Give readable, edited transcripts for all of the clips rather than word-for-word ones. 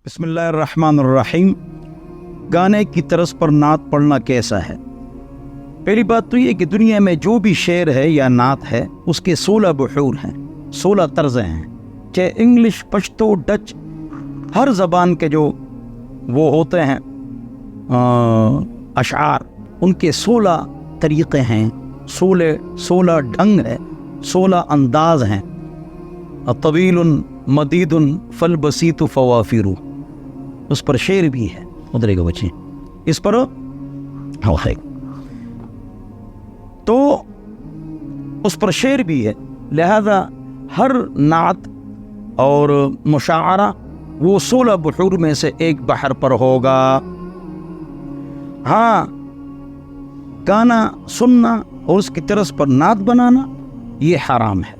بسم اللہ الرحمن الرحیم۔ گانے کی طرز پر نعت پڑھنا کیسا ہے؟ پہلی بات تو یہ کہ دنیا میں جو بھی شعر ہے یا نعت ہے اس کے 16 بحور ہیں، 16 طرزیں ہیں، چاہے انگلش، پشتو، ڈچ، ہر زبان کے جو وہ ہوتے ہیں اشعار، ان کے 16 طریقے ہیں، 16 ڈھنگ ہے، 16 انداز ہیں۔ طویل مدید فالبسیط فوافر، اس پر شعر بھی ہے، ادھر کا بچے اس پر تو اس پر شعر بھی ہے، لہذا ہر نعت اور مشاعرہ وہ 16 بحور میں سے ایک بحر پر ہوگا۔ ہاں، گانا سننا اور اس کی طرز پر نعت بنانا یہ حرام ہے،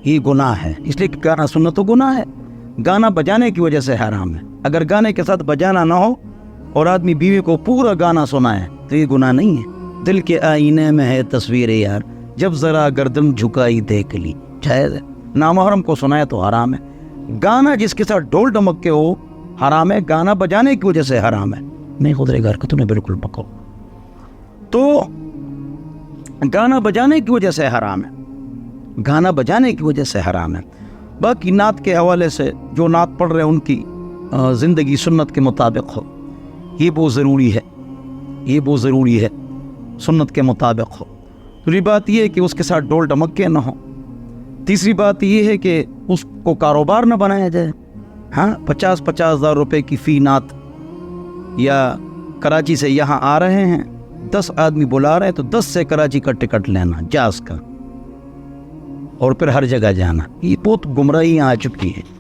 یہ گناہ ہے، اس لیے کہ گانا سننا تو گناہ ہے، گانا بجانے کی وجہ سے حرام ہے۔ اگر گانے کے ساتھ بجانا نہ ہو اور آدمی بیوی کو پورا گانا سنائے تو یہ گناہ نہیں ہے۔ دل کے آئینے میں ہے تصویر یار، جب ذرا گردن جھکائی دیکھ لی، جائز ہے۔ نامحرم کو سنائے تو حرام ہے۔ گانا جس کے ساتھ ڈھول ڈمک کے ہو حرام ہے، گانا بجانے کی وجہ سے حرام ہے۔ نہیں خدرے گھر کو تم نے بالکل پکو، تو گانا بجانے کی وجہ سے حرام ہے، گانا بجانے کی وجہ سے حرام ہے۔ باقی نعت کے حوالے سے جو نعت پڑھ رہے ہیں ان کی زندگی سنت کے مطابق ہو، یہ بہت ضروری ہے، یہ بہت ضروری ہے، سنت کے مطابق ہو۔ دوسری بات یہ ہے کہ اس کے ساتھ ڈول ڈمکے نہ ہو۔ تیسری بات یہ ہے کہ اس کو کاروبار نہ بنایا جائے۔ ہاں، 50 ہزار روپے کی فی نعت، یا کراچی سے یہاں آ رہے ہیں 10 آدمی بلا رہے ہیں تو 10 سے کراچی کا ٹکٹ لینا جاز کا، اور پھر ہر جگہ جانا، یہ بہت گمراہیاں آ چکی ہیں۔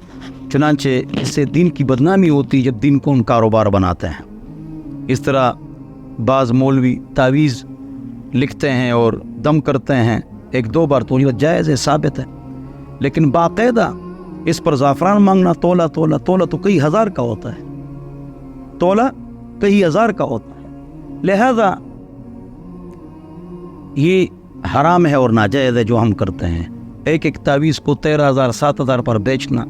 چنانچہ اس سے دین کی بدنامی ہوتی جب دین کو ان کاروبار بناتے ہیں۔ اس طرح بعض مولوی تعویذ لکھتے ہیں اور دم کرتے ہیں، 1-2 بار تو یہ جائز ہے، ثابت ہے، لیکن باقاعدہ اس پر زعفران مانگنا، تولہ تو کئی ہزار کا ہوتا ہے، تولہ کئی ہزار کا ہوتا ہے، لہذا یہ حرام ہے اور ناجائز ہے جو ہم کرتے ہیں۔ ایک تعویذ کو 13,000 7,000 پر بیچنا،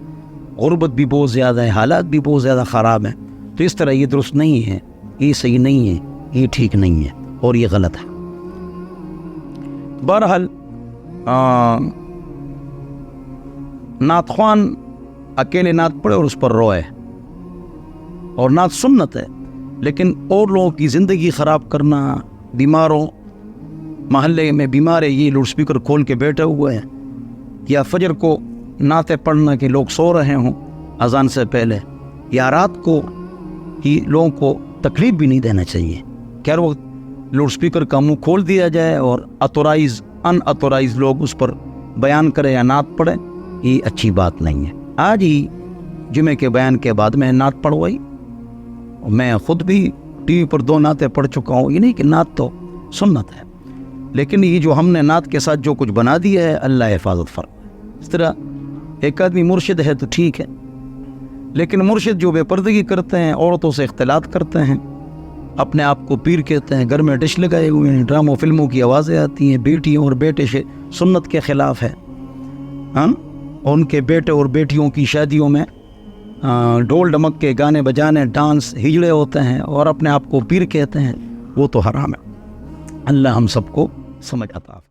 غربت بھی بہت زیادہ ہے، حالات بھی بہت زیادہ خراب ہیں، تو اس طرح یہ درست نہیں ہے، یہ صحیح نہیں ہے، یہ ٹھیک نہیں ہے اور یہ غلط ہے۔ بہرحال نعت خوان اکیلے نعت پڑھے اور اس پر روئے، اور نعت سنت ہے، لیکن اور لوگوں کی زندگی خراب کرنا، بیماروں، محلے میں بیمار ہے یہ لاؤڈ سپیکر کھول کے بیٹھے ہوئے ہیں، یا فجر کو نعتیں پڑھنا کہ لوگ سو رہے ہوں اذان سے پہلے، یا رات کو ہی لوگوں کو تکلیف بھی نہیں دینا چاہیے کہ ہر وقت لاؤڈ سپیکر کا منہ کھول دیا جائے اور ان اتورائز لوگ اس پر بیان کریں یا نعت پڑھیں، یہ اچھی بات نہیں ہے۔ آج ہی جمعے کے بیان کے بعد میں نعت پڑھوائی، میں خود بھی ٹی وی پر 2 نعتیں پڑھ چکا ہوں۔ یہ نہیں کہ نعت تو سنت ہے، لیکن یہ جو ہم نے نعت کے ساتھ جو کچھ بنا دیا ہے، اللہ حفاظت فرمائے۔ اس طرح ایک آدمی مرشد ہے تو ٹھیک ہے، لیکن مرشد جو بے پردگی کرتے ہیں، عورتوں سے اختلاط کرتے ہیں، اپنے آپ کو پیر کہتے ہیں، گھر میں ڈش لگائے ہوئے ہیں، ڈراموں فلموں کی آوازیں آتی ہیں، بیٹیوں اور بیٹے سے سنت کے خلاف ہے، ہاں، ان کے بیٹے اور بیٹیوں کی شادیوں میں ڈھول ڈمک کے گانے بجانے، ڈانس، ہجڑے ہوتے ہیں اور اپنے آپ کو پیر کہتے ہیں، وہ تو حرام ہے۔ اللہ ہم سب کو سمجھ عطا فرمائے۔